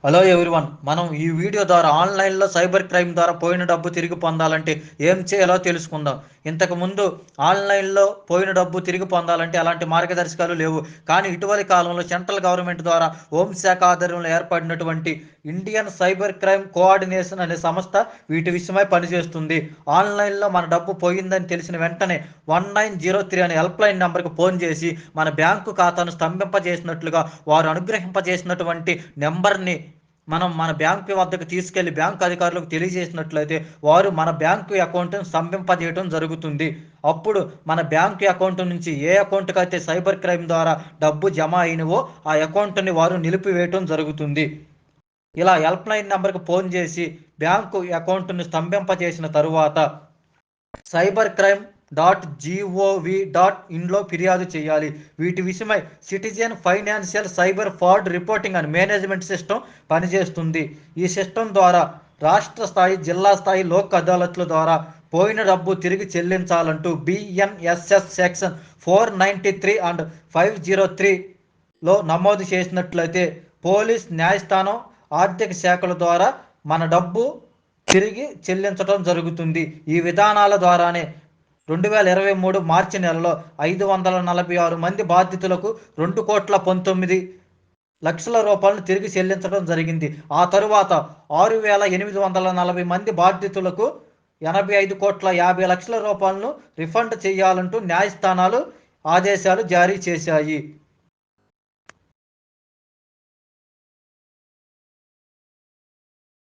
Hello everyone, మనం ఈ video ద్వారా ఆన్లైన్లో సైబర్ క్రైమ్ ద్వారా పోయిన డబ్బు తిరిగి పొందాలంటే ఏం చేయాలో తెలుసుకుందాం. ఇంతకుముందు ఆన్లైన్లో పోయిన డబ్బు తిరిగి పొందాలంటే అలాంటి మార్గదర్శకాలు లేవు. కానీ ఇటీవలి కాలంలో సెంట్రల్ గవర్నమెంట్ ద్వారా హోంశాఖ ఆధ్వర్యంలో ఏర్పడినటువంటి ఇండియన్ సైబర్ క్రైమ్ కోఆర్డినేషన్ అనే సంస్థ వీటి విషయమై పనిచేస్తుంది. ఆన్లైన్లో మన డబ్బు పోయిందని తెలిసిన వెంటనే 1903 అనే హెల్ప్లైన్ నెంబర్కి ఫోన్ చేసి మన బ్యాంకు ఖాతాను స్తంభింపజేసినట్లుగా వారు అనుగ్రహింపజేసినటువంటి నెంబర్ని మనం మన బ్యాంకు వద్దకు తీసుకెళ్లి బ్యాంకు అధికారులకు తెలియజేసినట్లయితే వారు మన బ్యాంకు అకౌంట్ను స్తంభింపజేయడం జరుగుతుంది. అప్పుడు మన బ్యాంకు అకౌంట్ నుంచి ఏ అకౌంట్కి అయితే సైబర్ క్రైమ్ ద్వారా డబ్బు జమ అయినవో ఆ అకౌంట్ని వారు నిలిపివేయటం జరుగుతుంది. ఇలా హెల్ప్ లైన్ నెంబర్కి ఫోన్ చేసి బ్యాంకు అకౌంట్ను స్తంభింపజేసిన తరువాత cybercrime.gov.in లో ఫిర్యాదు చేయాలి. వీటి విషయమై citizen financial cyber fraud reporting and management system పనిచేస్తుంది. ఈ సిస్టమ్ ద్వారా రాష్ట్ర స్థాయి, జిల్లా స్థాయి లోక్ అదాలత్ల ద్వారా పోయిన డబ్బు తిరిగి చెల్లించాలంటూ బిఎన్ఎస్ఎస్ సెక్షన్ 493 అండ్ 503లో నమోదు చేసినట్లయితే పోలీస్, న్యాయస్థానం, ఆర్థిక శాఖల ద్వారా మన డబ్బు తిరిగి చెల్లించడం జరుగుతుంది. ఈ విధానాల ద్వారానే 2023 మార్చి నెలలో 546 మంది బాధితులకు 2,19,00,000 రూపాయలను తిరిగి చెల్లించడం జరిగింది. ఆ తరువాత 6,840 మంది బాధితులకు 85,50,00,000 రూపాయలను రిఫండ్ చేయాలంటూ న్యాయస్థానాలు ఆదేశాలు జారీ చేశాయి.